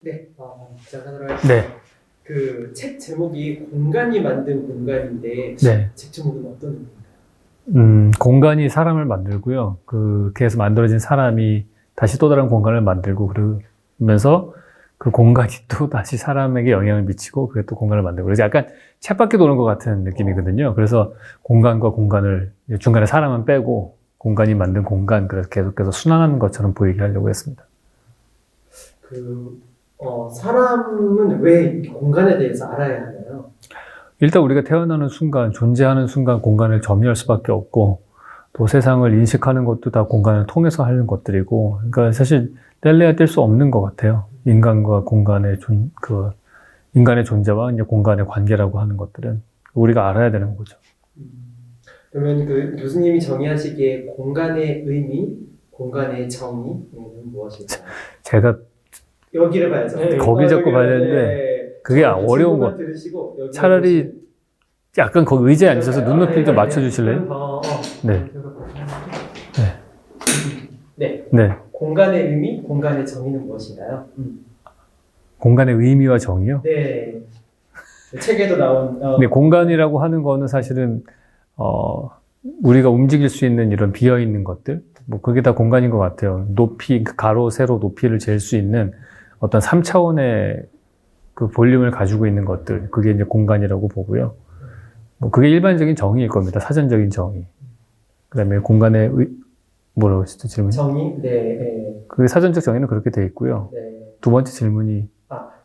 네, 시작하도록 하겠습니다. 네, 그 책 제목이 공간이 만든 공간인데 네. 책 제목은 어떤 의미인가요? 공간이 사람을 만들고요. 그렇게 해서 만들어진 사람이 다시 또 다른 공간을 만들고 그러면서 그 공간이 또 다시 사람에게 영향을 미치고 그게 또 공간을 만들고 그래서 약간 쳇바퀴 도는 것 같은 느낌이거든요. 그래서 공간과 공간을 중간에 사람은 빼고 공간이 만든 공간 그래서 계속해서 순환하는 것처럼 보이게 하려고 했습니다. 사람은 왜 이렇게 공간에 대해서 알아야 하나요? 일단 우리가 태어나는 순간, 존재하는 순간 공간을 점유할 수밖에 없고 또 세상을 인식하는 것도 다 공간을 통해서 하는 것들이고 그러니까 사실 뗄래야 뗄 수 없는 것 같아요. 인간과 공간의 인간의 존재와 이제 공간의 관계라고 하는 것들은 우리가 알아야 되는 거죠. 그러면 그 교수님이 정의하시기에 공간의 의미, 공간의 정의는 무엇일까요? 제가 여기를 봐야죠. 네, 거길 잡고 봐야 되는데 네. 그게 어려운 거. 차라리 약간 거기 의자에 앉아서 눈높이 좀 맞춰주실래요? 네. 네. 네. 공간의 의미, 공간의 정의는 무엇인가요? 공간의 의미와 정의요? 네. 책에도 나온. 네, 공간이라고 하는 거는 사실은 우리가 움직일 수 있는 이런 비어 있는 것들, 뭐 그게 다 공간인 것 같아요. 높이, 가로, 세로 높이를 잴 수 있는 어떤 3차원의 그 볼륨을 가지고 있는 것들, 그게 이제 공간이라고 보고요. 뭐 그게 일반적인 정의일 겁니다. 사전적인 정의. 그다음에 공간의 뭐라고 했죠, 질문이? 정의? 네. 그 사전적 정의는 그렇게 돼 있고요. 네. 두 번째 질문이.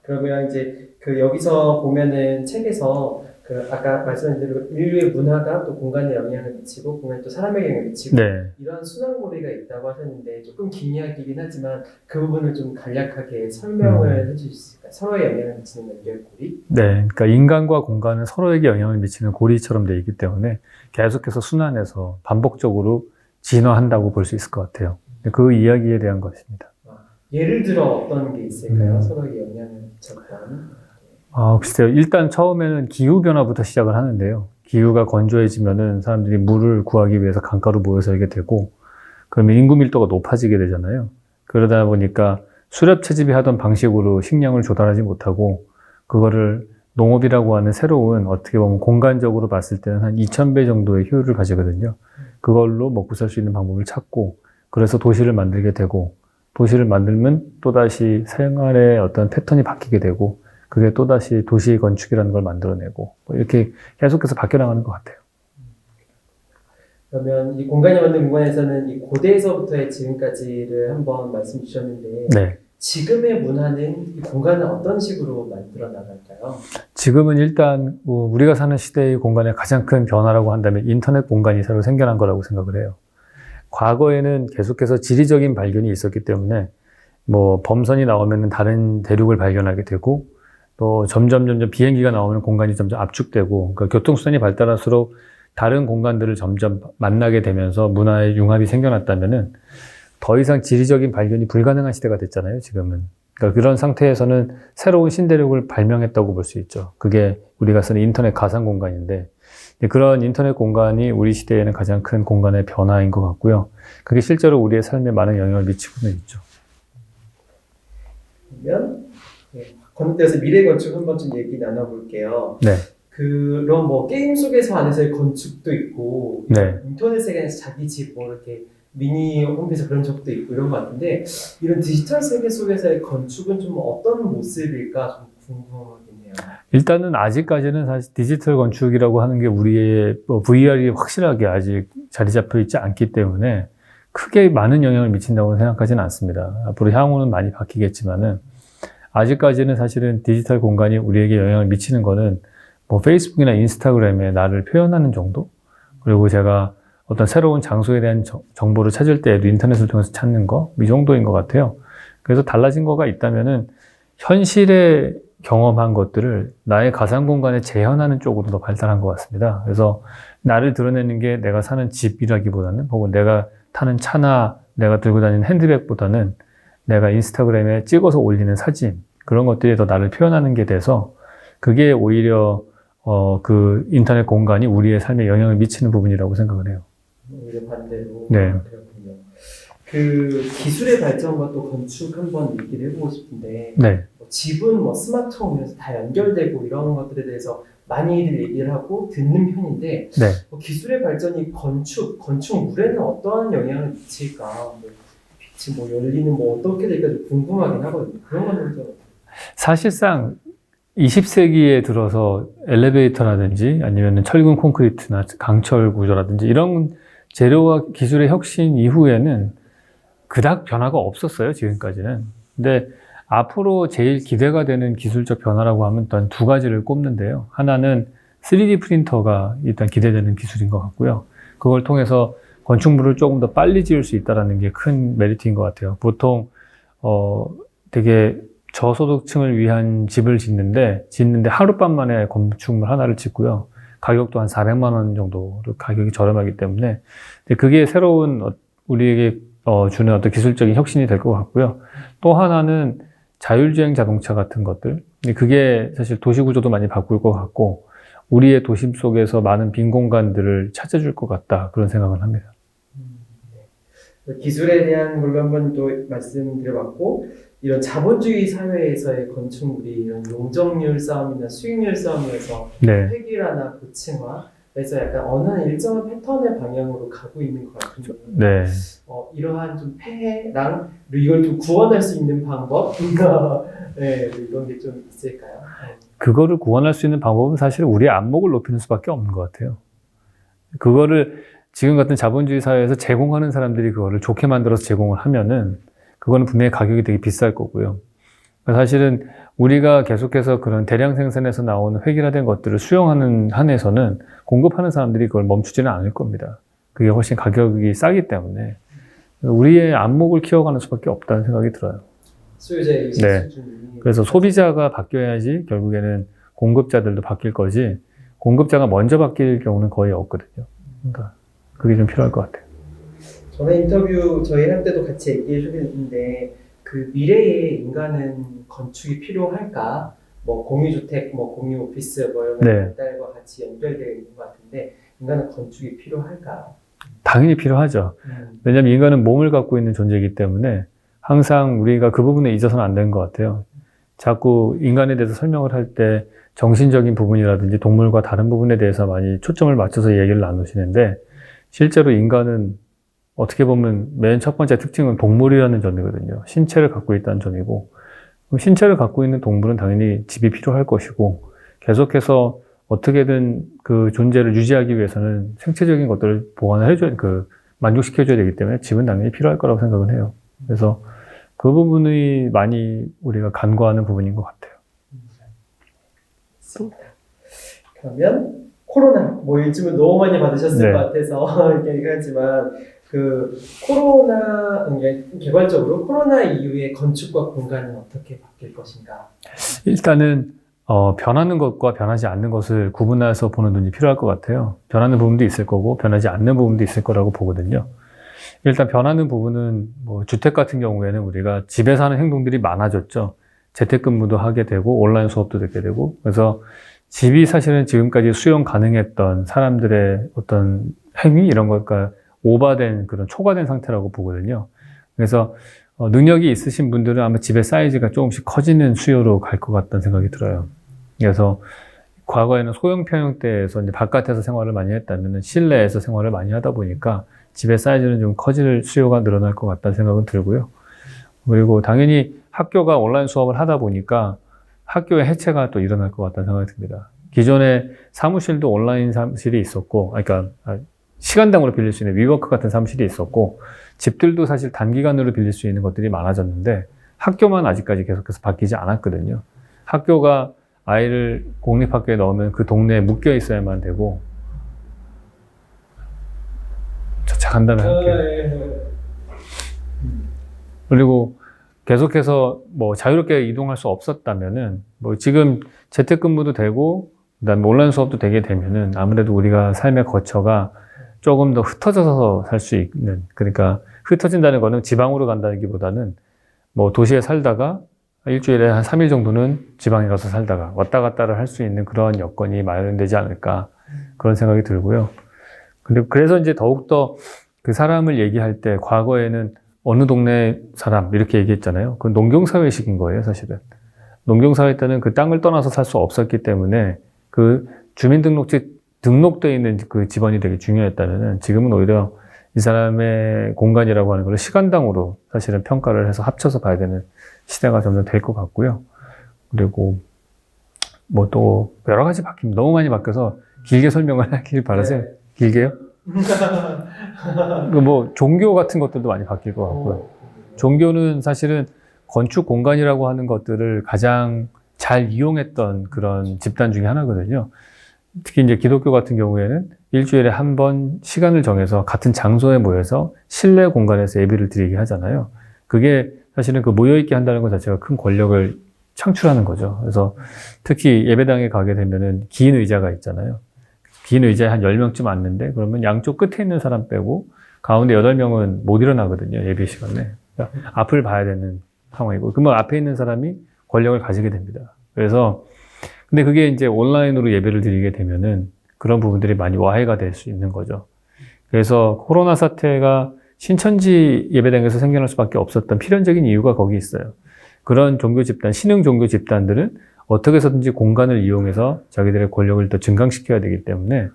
그러면 이제 그 여기서 보면은 책에서 그 아까 말씀하신 대로 인류의 문화가 또 공간에 영향을 미치고 공간이 또 사람에게 영향을 미치고 네. 이런 순환고리가 있다고 하셨는데 조금 긴 이야기이긴 하지만 그 부분을 좀 간략하게 설명을 해주실 수 있을까요? 서로에 영향을 미치는 연결 고리? 네, 그러니까 인간과 공간은 서로에게 영향을 미치는 고리처럼 되어 있기 때문에 계속해서 순환해서 반복적으로 진화한다고 볼 수 있을 것 같아요. 그 이야기에 대한 것입니다. 예를 들어 어떤 게 있을까요? 서로에게 영향을 미쳤던. 글쎄요. 일단 처음에는 기후변화부터 시작을 하는데요. 기후가 건조해지면은 사람들이 물을 구하기 위해서 강가로 모여 살게 되고, 그러면 인구 밀도가 높아지게 되잖아요. 그러다 보니까 수렵 채집이 하던 방식으로 식량을 조달하지 못하고, 그거를 농업이라고 하는 새로운 어떻게 보면 공간적으로 봤을 때는 한 2000배 정도의 효율을 가지거든요. 그걸로 먹고 살 수 있는 방법을 찾고, 그래서 도시를 만들게 되고, 도시를 만들면 또다시 생활의 어떤 패턴이 바뀌게 되고, 그게 또다시 도시 건축이라는 걸 만들어내고 뭐 이렇게 계속해서 바뀌어 나가는 것 같아요. 그러면 이 공간이 만든 공간에서는 이 고대에서부터의 지금까지를 한번 말씀 주셨는데 네. 지금의 문화는 이 공간을 어떤 식으로 만들어 나갈까요? 지금은 일단 우리가 사는 시대의 공간의 가장 큰 변화라고 한다면 인터넷 공간이 새로 생겨난 거라고 생각을 해요. 과거에는 계속해서 지리적인 발견이 있었기 때문에 뭐 범선이 나오면 다른 대륙을 발견하게 되고 또 점점 비행기가 나오면 공간이 점점 압축되고 그러니까 교통수단이 발달할수록 다른 공간들을 점점 만나게 되면서 문화의 융합이 생겨났다면은 더 이상 지리적인 발견이 불가능한 시대가 됐잖아요, 지금은. 그러니까 그런 상태에서는 새로운 신대륙을 발명했다고 볼 수 있죠. 그게 우리가 쓰는 인터넷 가상 공간인데 그런 인터넷 공간이 우리 시대에는 가장 큰 공간의 변화인 것 같고요. 그게 실제로 우리의 삶에 많은 영향을 미치고는 있죠. 그러면 건축대에서 미래 건축 한번 좀 얘기 나눠볼게요. 네. 그럼 뭐 게임 속에서 안에서의 건축도 있고 네. 인터넷 세계에서 자기 집 뭐 이렇게 미니 홈페이지 그런 적도 있고 이런 것 같은데 이런 디지털 세계 속에서의 건축은 좀 어떤 모습일까 좀 궁금하긴 해요. 일단은 아직까지는 사실 디지털 건축이라고 하는 게 우리의 VR이 확실하게 아직 자리 잡혀 있지 않기 때문에 크게 많은 영향을 미친다고 생각하지는 않습니다. 앞으로 향후는 많이 바뀌겠지만은 아직까지는 사실은 디지털 공간이 우리에게 영향을 미치는 거는 뭐 페이스북이나 인스타그램에 나를 표현하는 정도? 그리고 제가 어떤 새로운 장소에 대한 정보를 찾을 때에도 인터넷을 통해서 찾는 거? 이 정도인 것 같아요. 그래서 달라진 거가 있다면은 현실에 경험한 것들을 나의 가상 공간에 재현하는 쪽으로 더 발달한 것 같습니다. 그래서 나를 드러내는 게 내가 사는 집이라기보다는 혹은 내가 타는 차나 내가 들고 다니는 핸드백보다는 내가 인스타그램에 찍어서 올리는 사진 그런 것들이 더 나를 표현하는 게 돼서 그게 오히려 그 인터넷 공간이 우리의 삶에 영향을 미치는 부분이라고 생각을 해요. 오히려 반대로. 네. 그렇군요. 그 기술의 발전과 또 건축 한번 얘기를 해보고 싶은데 네. 집은 뭐 스마트홈이라서 다 연결되고 이런 것들에 대해서 많이들 얘기를 하고 듣는 편인데 네. 기술의 발전이 건축물에는 어떠한 영향을 미칠까? 뭐 빛이 뭐 열리는 뭐 어떻게 될까 좀 궁금하긴 하거든요. 그런 거는 좀 사실상 20세기에 들어서 엘리베이터라든지 아니면 철근 콘크리트나 강철 구조라든지 이런 재료와 기술의 혁신 이후에는 그닥 변화가 없었어요, 지금까지는. 근데 앞으로 제일 기대가 되는 기술적 변화라고 하면 일단 두 가지를 꼽는데요. 하나는 3D 프린터가 일단 기대되는 기술인 것 같고요. 그걸 통해서 건축물을 조금 더 빨리 지을 수 있다는 게 큰 메리트인 것 같아요. 보통 되게 저소득층을 위한 집을 짓는데 하룻밤 만에 건축물 하나를 짓고요. 가격도 한 400만 원 정도로 가격이 저렴하기 때문에 그게 새로운 우리에게 주는 어떤 기술적인 혁신이 될 것 같고요. 또 하나는 자율주행 자동차 같은 것들. 그게 사실 도시 구조도 많이 바꿀 것 같고 우리의 도심 속에서 많은 빈 공간들을 찾아줄 것 같다. 그런 생각을 합니다. 기술에 대한 걸로 한번 또 말씀드려봤고 이런 자본주의 사회에서의 건축물이 이런 용적률 싸움이나 수익률 싸움에서 네. 획일화나 고층화에서 약간 어느 일정한 패턴의 방향으로 가고 있는 것 같은데 네. 이러한 좀 폐해랑 이걸 좀 구원할 수 있는 방법 네, 이런 게 좀 있을까요? 그거를 구원할 수 있는 방법은 사실 우리의 안목을 높이는 수밖에 없는 것 같아요. 그거를 지금 같은 자본주의 사회에서 제공하는 사람들이 그거를 좋게 만들어서 제공을 하면은 그거는 분명히 가격이 되게 비쌀 거고요. 사실은 우리가 계속해서 그런 대량 생산에서 나오는 획일화된 것들을 수용하는 한에서는 공급하는 사람들이 그걸 멈추지는 않을 겁니다. 그게 훨씬 가격이 싸기 때문에 우리의 안목을 키워가는 수밖에 없다는 생각이 들어요. 수요자의 의식 네. 수준이 그래서 소비자가 바뀌어야지 결국에는 공급자들도 바뀔 거지 공급자가 먼저 바뀔 경우는 거의 없거든요. 그러니까 그게 좀 필요할 것 같아요. 전에 인터뷰 저희 할 때도 같이 얘기해 주셨는데 그 미래에 인간은 건축이 필요할까? 뭐 공유주택, 뭐 공유 오피스 뭐 이런 네. 것들과 같이 연결되어 있는 것 같은데 인간은 건축이 필요할까? 당연히 필요하죠. 왜냐하면 인간은 몸을 갖고 있는 존재이기 때문에 항상 우리가 그 부분에 잊어서는 안 되는 것 같아요. 자꾸 인간에 대해서 설명을 할 때 정신적인 부분이라든지 동물과 다른 부분에 대해서 많이 초점을 맞춰서 얘기를 나누시는데 실제로 인간은 어떻게 보면 맨 첫 번째 특징은 동물이라는 점이거든요. 신체를 갖고 있다는 점이고 그럼 신체를 갖고 있는 동물은 당연히 집이 필요할 것이고 계속해서 어떻게든 그 존재를 유지하기 위해서는 생체적인 것들을 보완을 해줘야 만족시켜줘야 되기 때문에 집은 당연히 필요할 거라고 생각을 해요. 그래서 그 부분이 많이 우리가 간과하는 부분인 것 같아요. 그러면 코로나 뭐 요즘은 너무 많이 받으셨을 네. 것 같아서 이렇게 얘기하지만 그 코로나 개괄적으로 코로나 이후에 건축과 공간은 어떻게 바뀔 것인가? 일단은 변하는 것과 변하지 않는 것을 구분해서 보는 눈이 필요할 것 같아요. 변하는 부분도 있을 거고 변하지 않는 부분도 있을 거라고 보거든요. 일단 변하는 부분은 뭐 주택 같은 경우에는 우리가 집에서 하는 행동들이 많아졌죠. 재택근무도 하게 되고 온라인 수업도 되게 되고 그래서 집이 사실은 지금까지 수용 가능했던 사람들의 어떤 행위 이런 것과 오버된 그런 초과된 상태라고 보거든요. 그래서 능력이 있으신 분들은 아마 집의 사이즈가 조금씩 커지는 수요로 갈 것 같다는 생각이 들어요. 그래서 과거에는 소형 평형대에서 이제 바깥에서 생활을 많이 했다면 실내에서 생활을 많이 하다 보니까 집의 사이즈는 좀 커질 수요가 늘어날 것 같다는 생각은 들고요. 그리고 당연히 학교가 온라인 수업을 하다 보니까 학교의 해체가 또 일어날 것 같다는 생각이 듭니다. 기존에 사무실도 온라인 사무실이 있었고, 그러니까 시간당으로 빌릴 수 있는 위워크 같은 사무실이 있었고, 집들도 사실 단기간으로 빌릴 수 있는 것들이 많아졌는데 학교만 아직까지 계속해서 바뀌지 않았거든요. 학교가 아이를 공립학교에 넣으면 그 동네에 묶여 있어야만 되고 한 다음에 할게요. 그리고 계속해서 뭐 자유롭게 이동할 수 없었다면은 뭐 지금 재택근무도 되고 그다음에 온라인 수업도 되게 되면은 아무래도 우리가 삶의 거처가 조금 더 흩어져서 살 수 있는 그러니까 흩어진다는 거는 지방으로 간다는 기보다는 뭐 도시에 살다가 일주일에 한 3일 정도는 지방에 가서 살다가 왔다 갔다를 할 수 있는 그런 여건이 마련되지 않을까 그런 생각이 들고요. 근데 그래서 이제 더욱더 그 사람을 얘기할 때 과거에는 어느 동네 사람 이렇게 얘기했잖아요. 그건 농경사회식인 거예요, 사실은. 농경사회 때는 그 땅을 떠나서 살 수 없었기 때문에 그 주민등록지 등록되어 있는 그 집원이 되게 중요했다면은 지금은 오히려 이 사람의 공간이라고 하는 걸 시간당으로 사실은 평가를 해서 합쳐서 봐야 되는 시대가 점점 될 것 같고요. 그리고 뭐 또 여러 가지 바뀝니다. 너무 많이 바뀌어서 길게 설명을 하길 바라세요. 네. 길게요? 뭐 종교 같은 것들도 많이 바뀔 것 같고요. 종교는 사실은 건축 공간이라고 하는 것들을 가장 잘 이용했던 그런 집단 중에 하나거든요. 특히 이제 기독교 같은 경우에는 일주일에 한 번 시간을 정해서 같은 장소에 모여서 실내 공간에서 예배를 드리게 하잖아요. 그게 사실은 그 모여있게 한다는 것 자체가 큰 권력을 창출하는 거죠. 그래서 특히 예배당에 가게 되면은 긴 의자가 있잖아요. 긴 의자에 한 10명쯤 앉는데 그러면 양쪽 끝에 있는 사람 빼고 가운데 8명은 못 일어나거든요. 예배 시간에. 그러니까 앞을 봐야 되는 상황이고. 그러면 앞에 있는 사람이 권력을 가지게 됩니다. 그래서 근데 그게 이제 온라인으로 예배를 드리게 되면은 그런 부분들이 많이 와해가 될 수 있는 거죠. 그래서 코로나 사태가 신천지 예배당에서 생겨날 수밖에 없었던 필연적인 이유가 거기 있어요. 그런 종교 집단, 신흥 종교 집단들은 어떻게 해서든지 공간을 이용해서 자기들의 권력을 더 증강시켜야 되기 때문에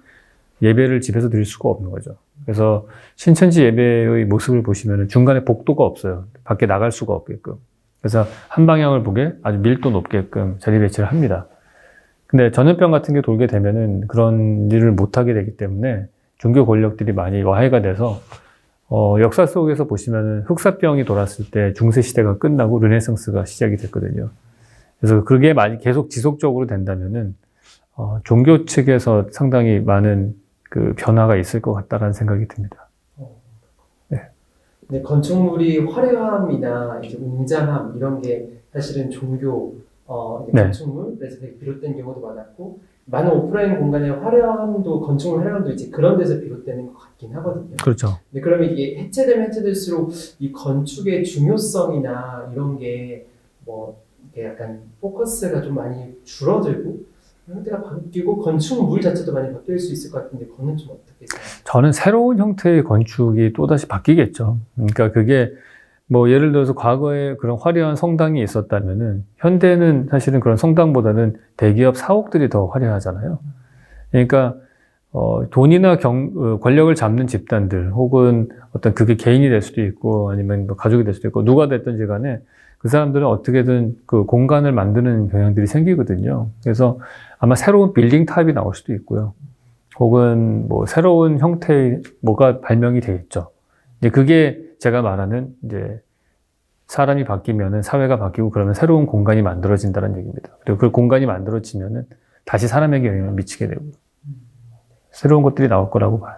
예배를 집에서 드릴 수가 없는 거죠. 그래서 신천지 예배의 모습을 보시면 중간에 복도가 없어요. 밖에 나갈 수가 없게끔. 그래서 한 방향을 보게 아주 밀도 높게끔 자리 배치를 합니다. 근데 전염병 같은 게 돌게 되면은 그런 일을 못하게 되기 때문에 종교 권력들이 많이 와해가 돼서 역사 속에서 보시면은 흑사병이 돌았을 때 중세 시대가 끝나고 르네상스가 시작이 됐거든요. 그래서 그게 많이 계속 지속적으로 된다면은 종교 측에서 상당히 많은 그 변화가 있을 것 같다라는 생각이 듭니다. 네. 근데 건축물이 화려함이나 이제 웅장함 이런 게 사실은 종교 네. 건축물에서 비롯된 경우도 많았고 많은 오프라인 공간의 화려함도 건축물 화려함도 이제 그런 데서 비롯되는 것 같긴 하거든요. 그렇죠. 근데 그러면 이게 해체되면 해체될수록 이 건축의 중요성이나 이런 게 뭐 이게 약간 포커스가 좀 많이 줄어들고 형태가 바뀌고 건축물 자체도 많이 바뀔 수 있을 것 같은데 그거는 좀 어떻게 생각하세요? 저는 새로운 형태의 건축이 또다시 바뀌겠죠. 그러니까 그게 뭐 예를 들어서 과거에 그런 화려한 성당이 있었다면은 현대는 사실은 그런 성당보다는 대기업 사옥들이 더 화려하잖아요. 그러니까 돈이나 권력을 잡는 집단들 혹은 어떤 그게 개인이 될 수도 있고 아니면 뭐 가족이 될 수도 있고 누가 됐든지 간에 그 사람들은 어떻게든 그 공간을 만드는 경향들이 생기거든요. 그래서 아마 새로운 빌딩 타입이 나올 수도 있고요. 혹은 뭐 새로운 형태의 뭐가 발명이 되겠죠. 이제 그게 제가 말하는 이제 사람이 바뀌면은 사회가 바뀌고 그러면 새로운 공간이 만들어진다는 얘기입니다. 그리고 그 공간이 만들어지면은 다시 사람에게 영향을 미치게 되고 새로운 것들이 나올 거라고 봐요.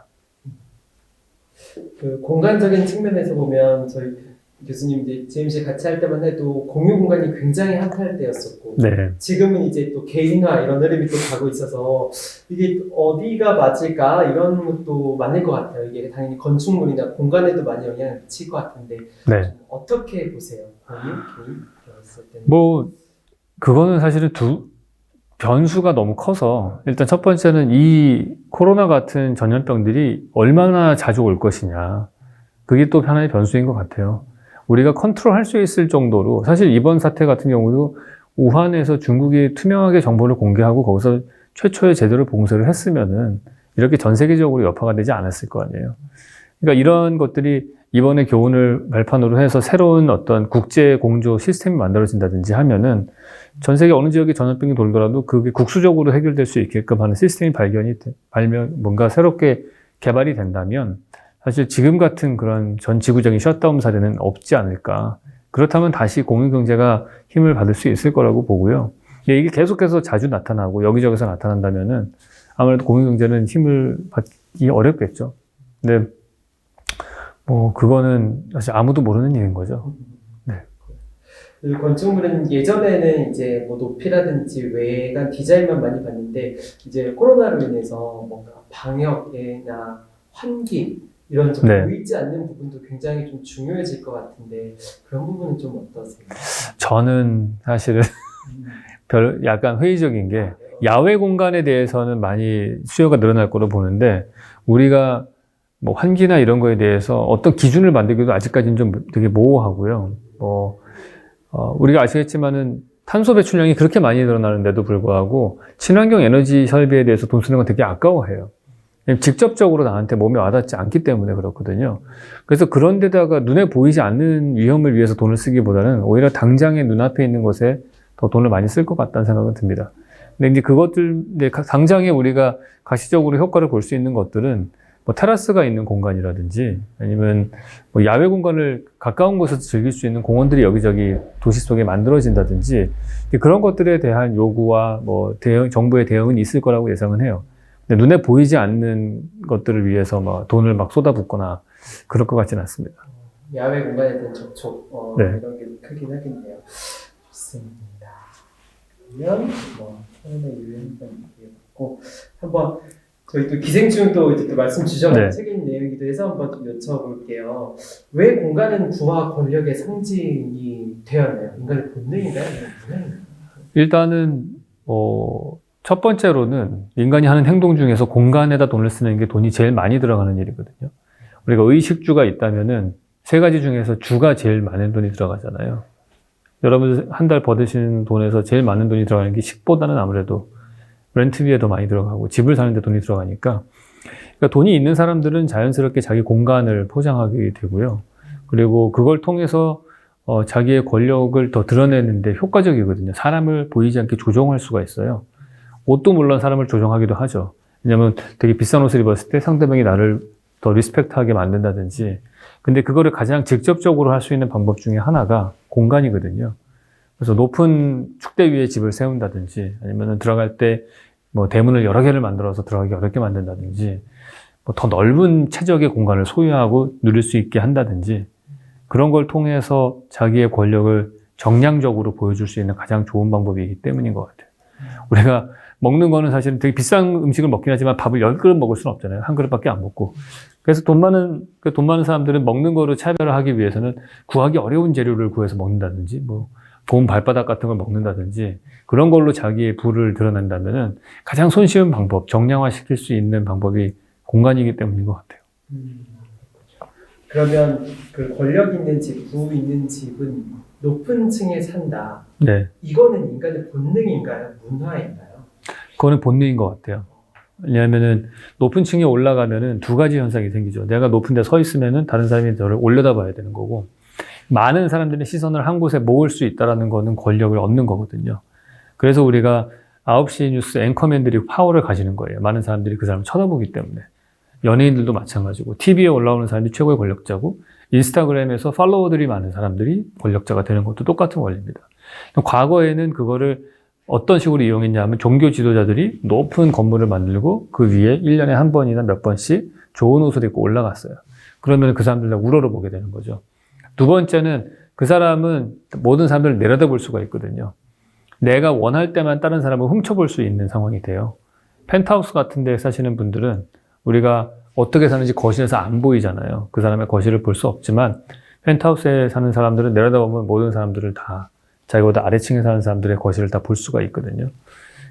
그 공간적인 측면에서 보면 저희 교수님 이제 JMC 같이 할 때만 해도 공유 공간이 굉장히 핫할 때였었고 네. 지금은 이제 또 개인화 이런 흐름이 또 가고 있어서 이게 어디가 맞을까 이런 것도 많을 것 같아요. 이게 당연히 건축물이나 공간에도 많이 영향을 미칠 것 같은데 네. 좀 어떻게 보세요? 공유, 개인 이랬을 때는 뭐 그거는 사실은 변수가 너무 커서 일단 첫 번째는 이 코로나 같은 전염병들이 얼마나 자주 올 것이냐. 그게 또 하나의 변수인 것 같아요. 우리가 컨트롤할 수 있을 정도로 사실 이번 사태 같은 경우도 우한에서 중국이 투명하게 정보를 공개하고 거기서 최초의 제대로 봉쇄를 했으면은 이렇게 전 세계적으로 여파가 되지 않았을 거 아니에요. 그러니까 이런 것들이 이번에 교훈을 발판으로 해서 새로운 어떤 국제 공조 시스템이 만들어진다든지 하면은 전 세계 어느 지역에 전염병이 돌더라도 그게 국수적으로 해결될 수 있게끔 하는 시스템이 뭔가 새롭게 개발이 된다면 사실 지금 같은 그런 전 지구적인 셧다운 사례는 없지 않을까. 그렇다면 다시 공유경제가 힘을 받을 수 있을 거라고 보고요. 이게 계속해서 자주 나타나고 여기저기서 나타난다면은 아무래도 공유경제는 힘을 받기 어렵겠죠. 근데 뭐 그거는 사실 아무도 모르는 일인 거죠. 네. 그 건축물은 예전에는 이제 뭐 높이라든지 외관 디자인만 많이 봤는데 이제 코로나로 인해서 뭔가 방역이나 환기 이런 좀 네. 보이지 않는 부분도 굉장히 좀 중요해질 것 같은데 그런 부분은 좀 어떠세요? 저는 사실은 약간 회의적인 게 야외 공간에 대해서는 많이 수요가 늘어날 거로 보는데 우리가 뭐 환기나 이런 거에 대해서 어떤 기준을 만들기도 아직까지는 좀 되게 모호하고요. 우리가 아시겠지만은 탄소 배출량이 그렇게 많이 늘어나는데도 불구하고 친환경 에너지 설비에 대해서 돈 쓰는 건 되게 아까워해요. 직접적으로 나한테 몸에 와닿지 않기 때문에 그렇거든요. 그래서 그런 데다가 눈에 보이지 않는 위험을 위해서 돈을 쓰기보다는 오히려 당장에 눈앞에 있는 것에 더 돈을 많이 쓸 것 같다는 생각은 듭니다. 근데 이제 그것들, 당장에 우리가 가시적으로 효과를 볼 수 있는 것들은 뭐 테라스가 있는 공간이라든지 아니면 뭐 야외 공간을 가까운 곳에서 즐길 수 있는 공원들이 여기저기 도시 속에 만들어진다든지 그런 것들에 대한 요구와 뭐 정부의 대응은 있을 거라고 예상은 해요. 근데 눈에 보이지 않는 것들을 위해서 막 돈을 막 쏟아붓거나 그럴 것 같지는 않습니다. 야외 공간에 대한 접촉 네. 이런 게 크긴 하겠네요. 좋습니다. 그러면 뭐 처음에 유연성 얘기해봤고 한번 저희 또 기생충 또 이제 또 말씀 주셔가지고 네. 책에 있는 내용이기도 해서 한번 좀 여쭤볼게요. 왜 공간은 부와 권력의 상징이 되었나요? 인간의 본능인가요? 아니면 일단은 첫 번째로는 인간이 하는 행동 중에서 공간에다 돈을 쓰는 게 돈이 제일 많이 들어가는 일이거든요. 우리가 의식주가 있다면은 세 가지 중에서 주가 제일 많은 돈이 들어가잖아요. 여러분 한 달 버으시는 돈에서 제일 많은 돈이 들어가는 게 식보다는 아무래도 렌트비에 더 많이 들어가고 집을 사는데 돈이 들어가니까 그러니까 돈이 있는 사람들은 자연스럽게 자기 공간을 포장하게 되고요. 그리고 그걸 통해서 자기의 권력을 더 드러내는데 효과적이거든요. 사람을 보이지 않게 조종할 수가 있어요. 옷도 물론 사람을 조종하기도 하죠. 왜냐하면 되게 비싼 옷을 입었을 때 상대방이 나를 더 리스펙트하게 만든다든지 근데 그거를 가장 직접적으로 할 수 있는 방법 중에 하나가 공간이거든요. 그래서 높은 축대 위에 집을 세운다든지 아니면 들어갈 때 뭐 대문을 여러 개를 만들어서 들어가기 어렵게 만든다든지 뭐 더 넓은 최적의 공간을 소유하고 누릴 수 있게 한다든지 그런 걸 통해서 자기의 권력을 정량적으로 보여줄 수 있는 가장 좋은 방법이기 때문인 것 같아요. 우리가 먹는 거는 사실은 되게 비싼 음식을 먹긴 하지만 밥을 10그릇 먹을 수는 없잖아요. 한 그릇밖에 안 먹고. 그래서 돈 많은 사람들은 먹는 거로 차별을 하기 위해서는 구하기 어려운 재료를 구해서 먹는다든지 뭐 봄 발바닥 같은 걸 먹는다든지 그런 걸로 자기의 부를 드러낸다면은 가장 손쉬운 방법, 정량화시킬 수 있는 방법이 공간이기 때문인 것 같아요. 그러면 그 권력 있는 집, 부 있는 집은 높은 층에 산다. 네. 이거는 인간의 본능인가요? 문화인가요? 그거는 본능인 것 같아요. 왜냐하면은 높은 층에 올라가면은 두 가지 현상이 생기죠. 내가 높은 데 서 있으면은 다른 사람이 저를 올려다봐야 되는 거고, 많은 사람들의 시선을 한 곳에 모을 수 있다는 거는 권력을 얻는 거거든요. 그래서 우리가 9시 뉴스 앵커맨들이 파워를 가지는 거예요. 많은 사람들이 그 사람을 쳐다보기 때문에. 연예인들도 마찬가지고, TV에 올라오는 사람이 최고의 권력자고, 인스타그램에서 팔로워들이 많은 사람들이 권력자가 되는 것도 똑같은 원리입니다. 과거에는 그거를 어떤 식으로 이용했냐 하면 종교 지도자들이 높은 건물을 만들고 그 위에 1년에 한 번이나 몇 번씩 좋은 옷을 입고 올라갔어요. 그러면 그 사람들 다 우러러보게 되는 거죠. 두 번째는 그 사람은 모든 사람들을 내려다볼 수가 있거든요. 내가 원할 때만 다른 사람을 훔쳐볼 수 있는 상황이 돼요. 펜트하우스 같은 데 사시는 분들은 우리가 어떻게 사는지 거실에서 안 보이잖아요. 그 사람의 거실을 볼 수 없지만 펜트하우스에 사는 사람들은 내려다보면 모든 사람들을 다 자기보다 아래층에 사는 사람들의 거실을 다 볼 수가 있거든요.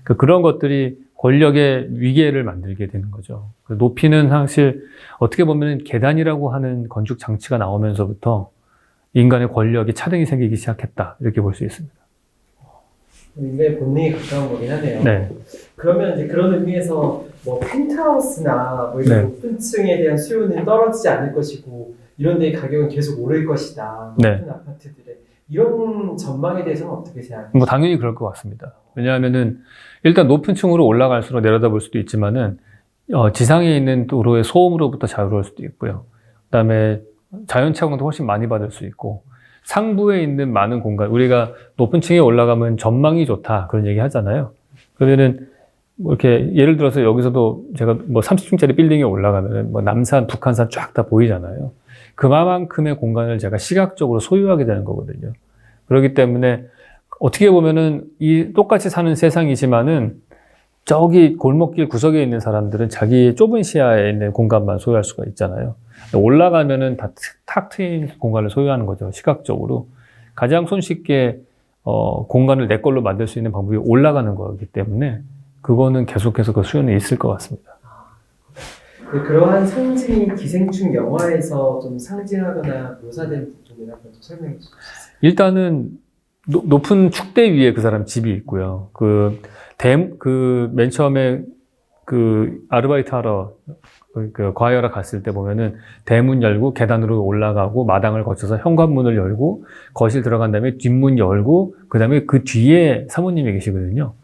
그런 것들이 권력의 위계를 만들게 되는 거죠. 높이는 사실 어떻게 보면 계단이라고 하는 건축 장치가 나오면서부터 인간의 권력이 차등이 생기기 시작했다. 이렇게 볼 수 있습니다. 인간의 본능에 가까운 거긴 하네요. 네. 그러면 이제 그런 의미에서 뭐 펜트하우스나 뭐 이런 네. 높은 층에 대한 수요는 떨어지지 않을 것이고 이런 데의 가격은 계속 오를 것이다. 네. 높은 아파트들의 이런 전망에 대해서는 어떻게 생각하세요? 뭐 당연히 그럴 것 같습니다. 왜냐하면은 일단 높은 층으로 올라갈수록 내려다볼 수도 있지만은 지상에 있는 도로의 소음으로부터 자유로울 수도 있고요. 그다음에 자연차광도 훨씬 많이 받을 수 있고 상부에 있는 많은 공간, 우리가 높은 층에 올라가면 전망이 좋다 그런 얘기 하잖아요. 그러면은 뭐 이렇게 예를 들어서 여기서도 제가 뭐 30층짜리 빌딩에 올라가면은 뭐 남산, 북한산 쫙 다 보이잖아요. 그만큼의 공간을 제가 시각적으로 소유하게 되는 거거든요. 그렇기 때문에 어떻게 보면은 이 똑같이 사는 세상이지만은 저기 골목길 구석에 있는 사람들은 자기의 좁은 시야에 있는 공간만 소유할 수가 있잖아요. 올라가면은 다 탁 트인 공간을 소유하는 거죠. 시각적으로. 가장 손쉽게 공간을 내 걸로 만들 수 있는 방법이 올라가는 거기 때문에 그거는 계속해서 그 수요는 있을 것 같습니다. 그러한 상징이 기생충 영화에서 좀 상징하거나 묘사된 부분을 한번 좀 설명해 주세요. 일단은 높은 축대 위에 그 사람 집이 있고요. 맨 처음에 아르바이트 하러 과외하러 갔을 때 보면은 대문 열고 계단으로 올라가고 마당을 거쳐서 현관문을 열고 거실 들어간 다음에 뒷문 열고 그 다음에 그 뒤에 사모님이 계시거든요.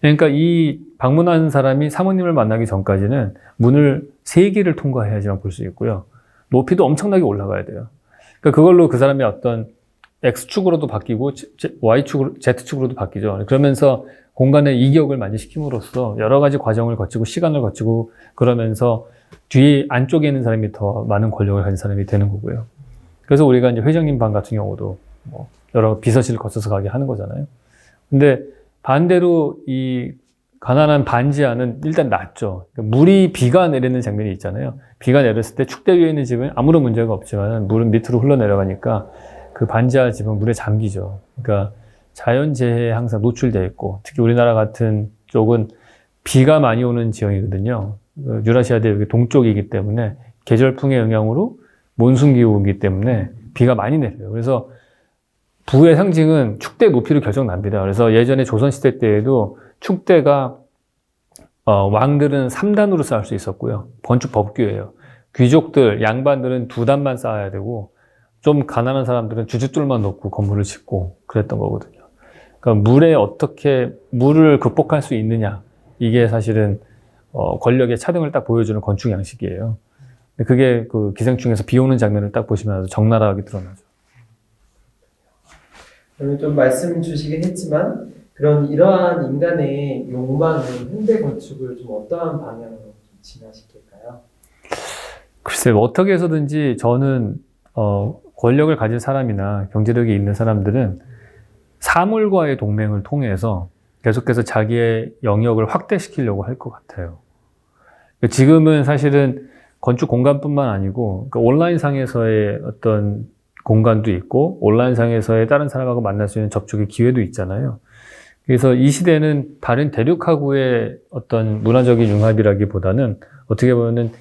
그러니까 이 방문한 사람이 사모님을 만나기 전까지는 문을 3개를 통과해야지만 볼 수 있고요. 높이도 엄청나게 올라가야 돼요. 그러니까 그걸로 그 사람이 어떤 X축으로도 바뀌고 Y축으로, Z축으로도 바뀌죠. 그러면서 공간의 이격을 많이 시킴으로써 여러 가지 과정을 거치고 시간을 거치고 그러면서 뒤에 안쪽에 있는 사람이 더 많은 권력을 가진 사람이 되는 거고요. 그래서 우리가 이제 회장님 방 같은 경우도 뭐 여러 비서실을 거쳐서 가게 하는 거잖아요. 근데 반대로 이 가난한 반지하는 일단 낮죠. 그러니까 비가 내리는 장면이 있잖아요. 비가 내렸을 때 축대 위에 있는 집은 아무런 문제가 없지만 물은 밑으로 흘러내려가니까 그 반지하 집은 물에 잠기죠. 그러니까 자연재해에 항상 노출되어 있고 특히 우리나라 같은 쪽은 비가 많이 오는 지형이거든요. 유라시아 대륙의 동쪽이기 때문에 계절풍의 영향으로 몬순기후이기 때문에 비가 많이 내려요. 그래서 부의 상징은 축대 높이로 결정납니다. 그래서 예전에 조선시대 때에도 축대가 왕들은 3단으로 쌓을 수 있었고요. 건축 법규예요. 귀족들, 양반들은 2단만 쌓아야 되고 좀 가난한 사람들은 주춧돌만 놓고 건물을 짓고 그랬던 거거든요. 그러니까 물을 극복할 수 있느냐 이게 사실은 권력의 차등을 딱 보여주는 건축 양식이에요. 그게 그 기생충에서 비 오는 장면을 딱 보시면 아주 적나라하게 드러나죠. 그러면 좀 말씀 주시긴 했지만 이러한 인간의 욕망은 현대 건축을 좀 어떠한 방향으로 좀 진화시킬까요? 글쎄요, 어떻게 해서든지 저는 권력을 가진 사람이나 경제력이 있는 사람들은 사물과의 동맹을 통해서 계속해서 자기의 영역을 확대시키려고 할 것 같아요. 지금은 사실은 건축 공간뿐만 아니고 온라인상에서의 어떤 공간도 있고 온라인상에서의 다른 사람하고 만날 수 있는 접촉의 기회도 있잖아요. 그래서 이 시대는 다른 대륙하고의 어떤 문화적인 융합이라기보다는 어떻게 보면은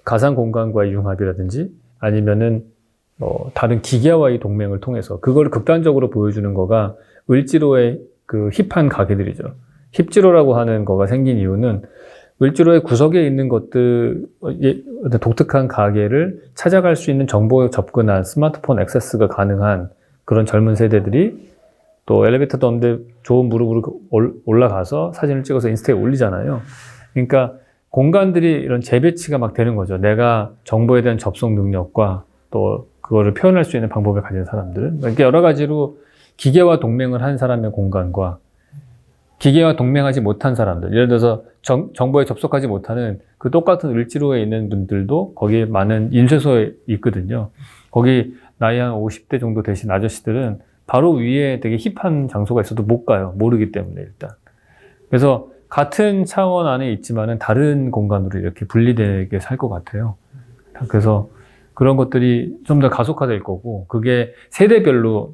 가상 공간과의 융합이라든지 아니면은 다른 기계와의 동맹을 통해서 그걸 극단적으로 보여주는 거가 을지로의 그 힙한 가게들이죠. 힙지로라고 하는 거가 생긴 이유는 을지로의 구석에 있는 것들, 독특한 가게를 찾아갈 수 있는 정보에 접근한 스마트폰 액세스가 가능한 그런 젊은 세대들이 또 엘리베이터도 없는데 좋은 무릎으로 올라가서 사진을 찍어서 인스타에 올리잖아요. 그러니까 공간들이 이런 재배치가 막 되는 거죠. 내가 정보에 대한 접속 능력과 또 그거를 표현할 수 있는 방법을 가진 사람들은. 그러니까 여러 가지로 기계와 동맹을 한 사람의 공간과 기계와 동맹하지 못한 사람들, 예를 들어서 정보에 접속하지 못하는 그 똑같은 을지로에 있는 분들도 거기에 많은 인쇄소에 있거든요. 거기 나이 한 50대 정도 되신 아저씨들은 바로 위에 되게 힙한 장소가 있어도 못 가요. 모르기 때문에 일단. 그래서 같은 차원 안에 있지만은 다른 공간으로 이렇게 분리되게 살 것 같아요. 그래서 그런 것들이 좀 더 가속화될 거고, 그게 세대별로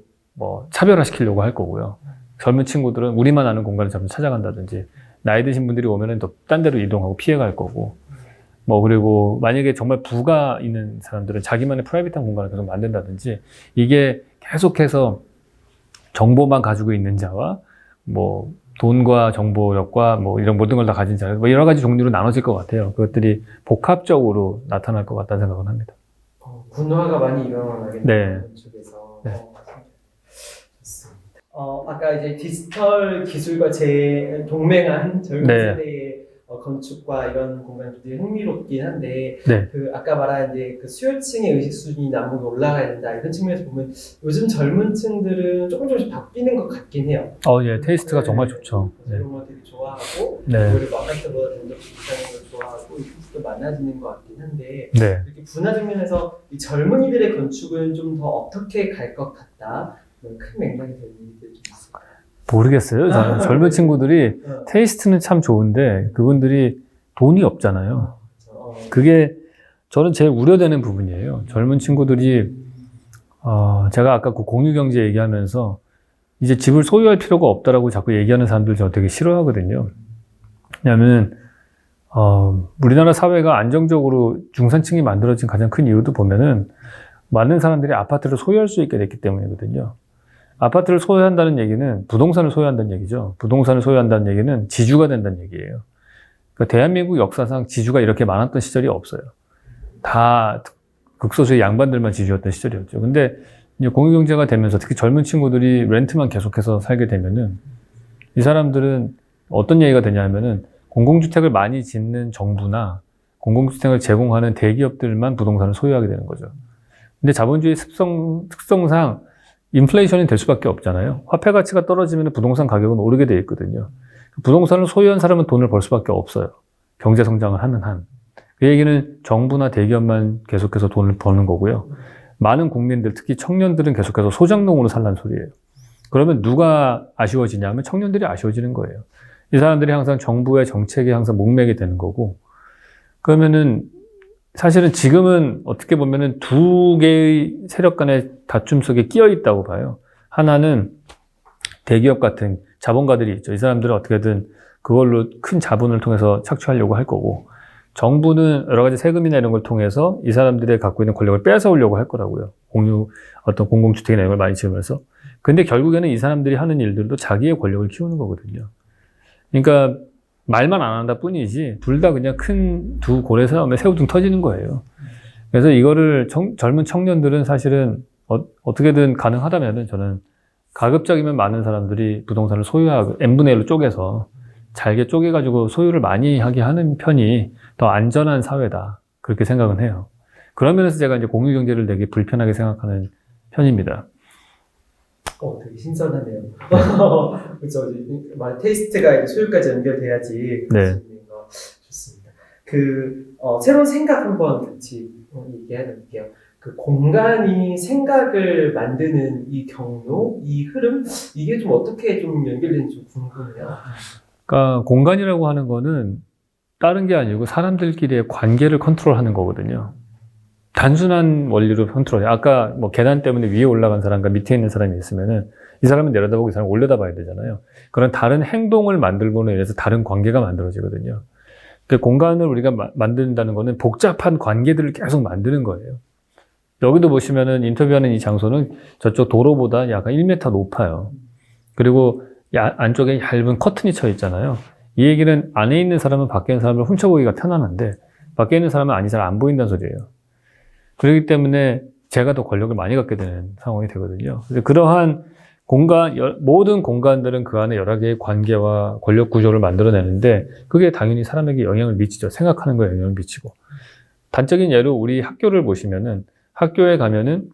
차별화시키려고 할 거고요. 젊은 친구들은 우리만 아는 공간을 잠시 찾아간다든지, 나이 드신 분들이 오면은 또 딴 데로 이동하고 피해갈 거고, 그리고 만약에 정말 부가 있는 사람들은 자기만의 프라이빗한 공간을 계속 만든다든지, 이게 계속해서 정보만 가지고 있는 자와, 돈과 정보력과 이런 모든 걸 다 가진 자, 여러 가지 종류로 나눠질 것 같아요. 그것들이 복합적으로 나타날 것 같다는 생각은 합니다. 분화가 많이 일어나겠네요. 네. 쪽에서. 네. 아까 이제 디지털 기술과 동맹한 젊은 네. 세대의 건축과 이런 공간들이 흥미롭긴 한데, 네. 아까 말한 이제 그 수요층의 의식 수준이 남북 올라가야 된다 이런 측면에서 보면 요즘 젊은 층들은 조금씩 바뀌는 것 같긴 해요. 예, 테이스트가 정말 좋죠. 네. 이런 거 되게 좋아하고, 네. 그거를 마케터보다 좀 더 비슷한 걸 좋아하고, 이 테이스트도 많아지는 것 같긴 한데, 네. 이렇게 분화 측면에서 이 젊은이들의 건축은 좀 더 어떻게 갈 것 같다. 큰 맥락이 되는 일들이 좀 있을까요? 모르겠어요. 저는 젊은 친구들이 테이스트는 참 좋은데 그분들이 돈이 없잖아요. 그게 저는 제일 우려되는 부분이에요. 젊은 친구들이 제가 아까 그 공유경제 얘기하면서 이제 집을 소유할 필요가 없다라고 자꾸 얘기하는 사람들 저 되게 싫어하거든요. 왜냐하면 우리나라 사회가 안정적으로 중산층이 만들어진 가장 큰 이유도 보면은 많은 사람들이 아파트를 소유할 수 있게 됐기 때문이거든요. 아파트를 소유한다는 얘기는 부동산을 소유한다는 얘기죠. 부동산을 소유한다는 얘기는 지주가 된다는 얘기예요. 그러니까 대한민국 역사상 지주가 이렇게 많았던 시절이 없어요. 다 극소수의 양반들만 지주였던 시절이었죠. 근데 이제 공유경제가 되면서 특히 젊은 친구들이 렌트만 계속해서 살게 되면은 이 사람들은 어떤 얘기가 되냐 하면은 공공주택을 많이 짓는 정부나 공공주택을 제공하는 대기업들만 부동산을 소유하게 되는 거죠. 근데 자본주의 특성상 인플레이션이 될 수밖에 없잖아요. 화폐 가치가 떨어지면 부동산 가격은 오르게 돼 있거든요. 부동산을 소유한 사람은 돈을 벌 수밖에 없어요. 경제 성장을 하는 한. 그 얘기는 정부나 대기업만 계속해서 돈을 버는 거고요. 많은 국민들, 특히 청년들은 계속해서 소장농으로 살란 소리예요. 그러면 누가 아쉬워지냐 하면 청년들이 아쉬워지는 거예요. 이 사람들이 항상 정부의 정책에 항상 목매게 되는 거고, 그러면은 사실은 지금은 어떻게 보면은 두 개의 세력 간의 다툼 속에 끼어 있다고 봐요. 하나는 대기업 같은 자본가들이 있죠. 이 사람들은 어떻게든 그걸로 큰 자본을 통해서 착취하려고 할 거고, 정부는 여러 가지 세금이나 이런 걸 통해서 이 사람들의 갖고 있는 권력을 뺏어오려고 할 거라고요. 어떤 공공주택이나 이런 걸 많이 지으면서. 근데 결국에는 이 사람들이 하는 일들도 자기의 권력을 키우는 거거든요. 그러니까 말만 안 한다 뿐이지 둘 다 그냥 큰 두 고래 싸움에 새우등 터지는 거예요. 그래서 이거를 젊은 청년들은 사실은 어떻게든 가능하다면은 저는 가급적이면 많은 사람들이 부동산을 소유하고 n분의 1로 쪼개서 잘게 쪼개가지고 소유를 많이 하게 하는 편이 더 안전한 사회다. 그렇게 생각은 해요. 그런 면에서 제가 이제 공유경제를 되게 불편하게 생각하는 편입니다. 되게 신선하네요. 그렇죠. 테이스트가 이제 소유까지 연결돼야지. 네. 좋습니다. 새로운 생각 한번 같이 얘기해볼게요. 그 공간이 생각을 만드는 이 경로, 이 흐름, 이게 좀 어떻게 좀 연결되는지 좀 궁금해요. 그러니까 공간이라고 하는 거는 다른 게 아니고 사람들끼리의 관계를 컨트롤하는 거거든요. 단순한 원리로 컨트롤해요. 아까 뭐 계단 때문에 위에 올라간 사람과 밑에 있는 사람이 있으면은 이 사람은 내려다보고 이 사람은 올려다봐야 되잖아요. 그런 다른 행동을 만들고는 인해서 다른 관계가 만들어지거든요. 그 공간을 우리가 만든다는 거는 복잡한 관계들을 계속 만드는 거예요. 여기도 보시면은 인터뷰하는 이 장소는 저쪽 도로보다 약간 1m 높아요. 그리고 안쪽에 얇은 커튼이 쳐 있잖아요. 이 얘기는 안에 있는 사람은 밖에 있는 사람을 훔쳐보기가 편안한데 밖에 있는 사람은 안이 잘 안 보인다는 소리예요. 그렇기 때문에 제가 더 권력을 많이 갖게 되는 상황이 되거든요. 그래서 그러한 모든 공간들은 그 안에 여러 개의 관계와 권력 구조를 만들어내는데 그게 당연히 사람에게 영향을 미치죠. 생각하는 거에 영향을 미치고. 단적인 예로 우리 학교를 보시면은 학교에 가면은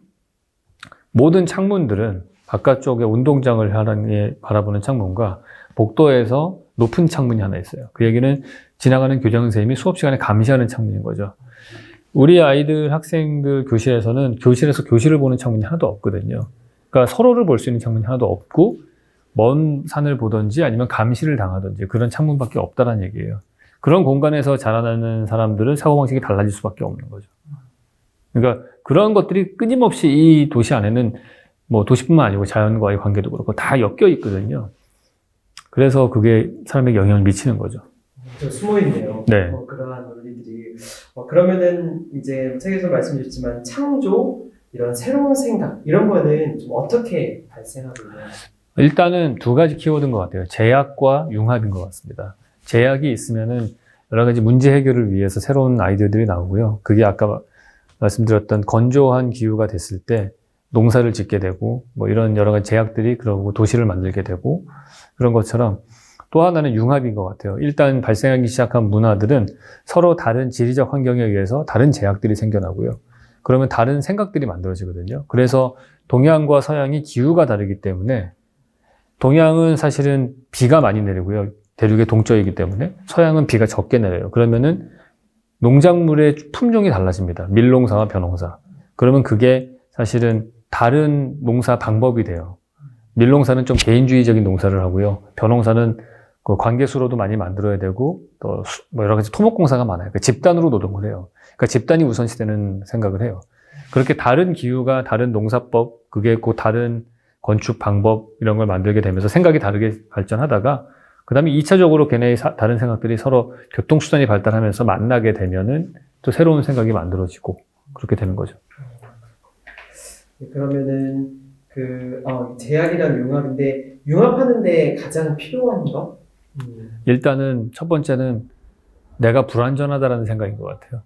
모든 창문들은 바깥쪽에 운동장을 향해 바라보는 창문과 복도에서 높은 창문이 하나 있어요. 그 얘기는 지나가는 교장선생님이 수업 시간에 감시하는 창문인 거죠. 우리 아이들, 학생들 교실에서는 교실에서 교실을 보는 창문이 하나도 없거든요. 그러니까 서로를 볼 수 있는 창문이 하나도 없고 먼 산을 보든지 아니면 감시를 당하든지 그런 창문밖에 없다는 얘기예요. 그런 공간에서 자라나는 사람들은 사고방식이 달라질 수밖에 없는 거죠. 그러니까 그런 것들이 끊임없이 이 도시 안에는 뭐 도시뿐만 아니고 자연과의 관계도 그렇고 다 엮여 있거든요. 그래서 그게 사람에게 영향을 미치는 거죠. 숨어 있네요. 네. 그러한 논리들이. 그러면은 이제 책에서 말씀드렸지만 창조, 이런 새로운 생각 이런 거는 좀 어떻게 발생하고 있나요? 일단은 두 가지 키워드인 것 같아요. 제약과 융합인 것 같습니다. 제약이 있으면은 여러 가지 문제 해결을 위해서 새로운 아이디어들이 나오고요. 그게 아까 말씀드렸던 건조한 기후가 됐을 때 농사를 짓게 되고 뭐 이런 여러 가지 제약들이 그러고 도시를 만들게 되고 그런 것처럼 또 하나는 융합인 것 같아요. 일단 발생하기 시작한 문화들은 서로 다른 지리적 환경에 의해서 다른 제약들이 생겨나고요. 그러면 다른 생각들이 만들어지거든요. 그래서 동양과 서양이 기후가 다르기 때문에 동양은 사실은 비가 많이 내리고요. 대륙의 동쪽이기 때문에 서양은 비가 적게 내려요. 그러면은 농작물의 품종이 달라집니다. 밀농사와 벼농사. 그러면 그게 사실은 다른 농사 방법이 돼요. 밀농사는 좀 개인주의적인 농사를 하고요. 벼농사는 그 관계수로도 많이 만들어야 되고 또 뭐 여러 가지 토목공사가 많아요. 그러니까 집단으로 노동을 해요. 그러니까 집단이 우선시되는 생각을 해요. 그렇게 다른 기후가 다른 농사법, 그게 그 다른 건축 방법 이런 걸 만들게 되면서 생각이 다르게 발전하다가 그 다음에 2차적으로 걔네의 다른 생각들이 서로 교통수단이 발달하면서 만나게 되면은 또 새로운 생각이 만들어지고 그렇게 되는 거죠. 그러면은 제약이란 융합인데 융합하는데 가장 필요한 거? 일단은 첫 번째는 내가 불완전하다라는 생각인 것 같아요.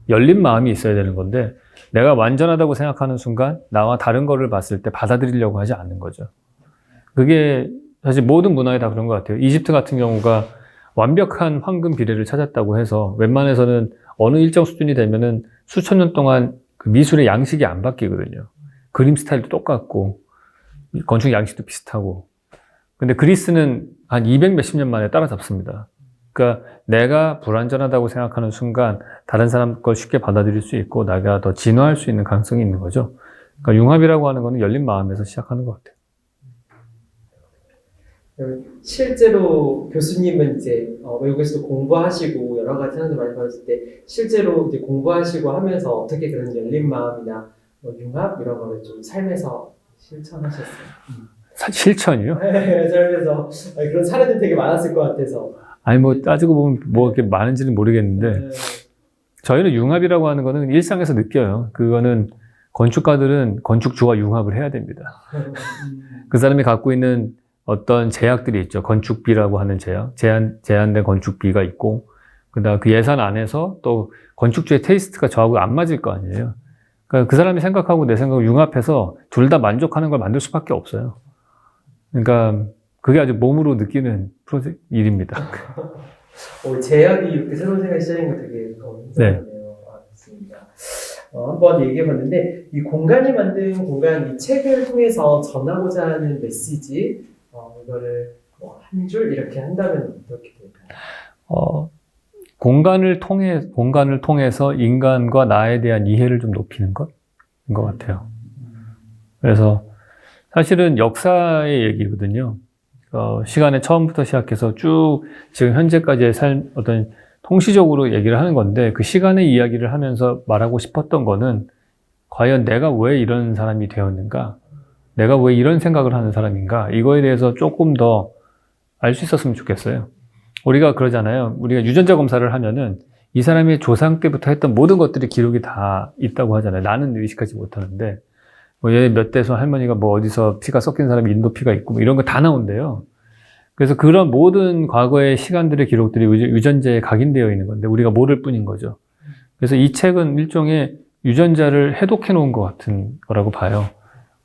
열린 마음이 있어야 되는 건데 내가 완전하다고 생각하는 순간 나와 다른 거를 봤을 때 받아들이려고 하지 않는 거죠. 그게 사실 모든 문화에 다 그런 것 같아요. 이집트 같은 경우가 완벽한 황금 비례를 찾았다고 해서 웬만해서는 어느 일정 수준이 되면은 수천 년 동안 그 미술의 양식이 안 바뀌거든요. 그림 스타일도 똑같고 건축 양식도 비슷하고. 근데 그리스는 한 200 몇십 년 만에 따라잡습니다. 그러니까 내가 불완전하다고 생각하는 순간 다른 사람 걸 쉽게 받아들일 수 있고 내가 더 진화할 수 있는 가능성이 있는 거죠. 그러니까 융합이라고 하는 거는 열린 마음에서 시작하는 것 같아요. 실제로 교수님은 이제 외국에서도 공부하시고 여러 가지 사람들 많이 봤을 때 실제로 이제 공부하시고 하면서 어떻게 그런 열린 마음이나 융합 이런 거를 좀 삶에서 실천하셨어요? 실천이요? 네, 삶에서 그런 사례들 되게 많았을 것 같아서. 아니 뭐 따지고 보면 뭐 이렇게 많은지는 모르겠는데 저희는 융합이라고 하는 거는 일상에서 느껴요. 그거는 건축가들은 건축주와 융합을 해야 됩니다. 그 사람이 갖고 있는 어떤 제약들이 있죠. 건축비라고 하는 제약, 제한된 건축비가 있고, 그다음 그 예산 안에서 또 건축주의 테이스트가 저하고 안 맞을 거 아니에요. 그러니까 그 사람이 생각하고 내 생각을 융합해서 둘 다 만족하는 걸 만들 수밖에 없어요. 그러니까 그게 아주 몸으로 느끼는 일입니다. 제약이 이렇게 새로운 생각이 시작인 거 되게 인상적이네요. 알겠습니다. 한번 얘기해봤는데 이 공간이 만든 공간 이 책을 통해서 전하고자 하는 메시지 이거를 한 줄 이렇게 한다면 어떻게 될까요? 공간을 통해서 인간과 나에 대한 이해를 좀 높이는 것인 것 같아요. 그래서 사실은 역사의 얘기거든요. 시간의 처음부터 시작해서 쭉 지금 현재까지의 어떤 통시적으로 얘기를 하는 건데 그 시간의 이야기를 하면서 말하고 싶었던 거는 과연 내가 왜 이런 사람이 되었는가? 내가 왜 이런 생각을 하는 사람인가? 이거에 대해서 조금 더 알 수 있었으면 좋겠어요. 우리가 그러잖아요. 우리가 유전자 검사를 하면은 이 사람의 조상 때부터 했던 모든 것들이 기록이 다 있다고 하잖아요. 나는 의식하지 못하는데 얘 몇 대손 할머니가 뭐 어디서 피가 섞인 사람이 인도 피가 있고 뭐 이런 거 다 나온대요. 그래서 그런 모든 과거의 시간들의 기록들이 유전자에 각인되어 있는 건데 우리가 모를 뿐인 거죠. 그래서 이 책은 일종의 유전자를 해독해 놓은 것 같은 거라고 봐요.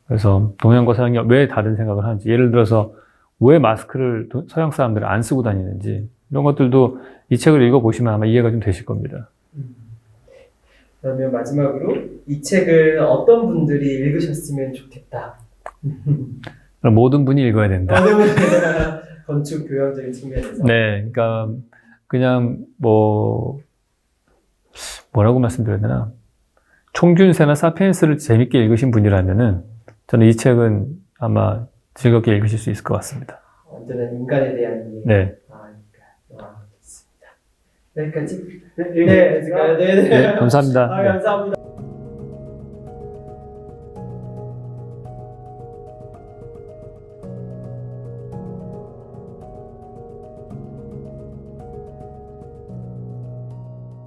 그래서 동양과 서양이 왜 다른 생각을 하는지, 예를 들어서 왜 마스크를 서양 사람들은 안 쓰고 다니는지 이런 것들도 이 책을 읽어보시면 아마 이해가 좀 되실 겁니다. 그러면 마지막으로 이 책을 어떤 분들이 읽으셨으면 좋겠다? 모든 분이 읽어야 된다. 건축 교양적인 측면에서. 네, 그러니까 그냥 뭐라고 말씀드려야 되나? 총균세나 사피엔스를 재밌게 읽으신 분이라면은 저는 이 책은 아마 즐겁게 읽으실 수 있을 것 같습니다. 완전한 인간에 대한 이해. 네. 좋습니다. 여기까지. 네, 감사합니다. 네, 감사합니다. 감사합니다.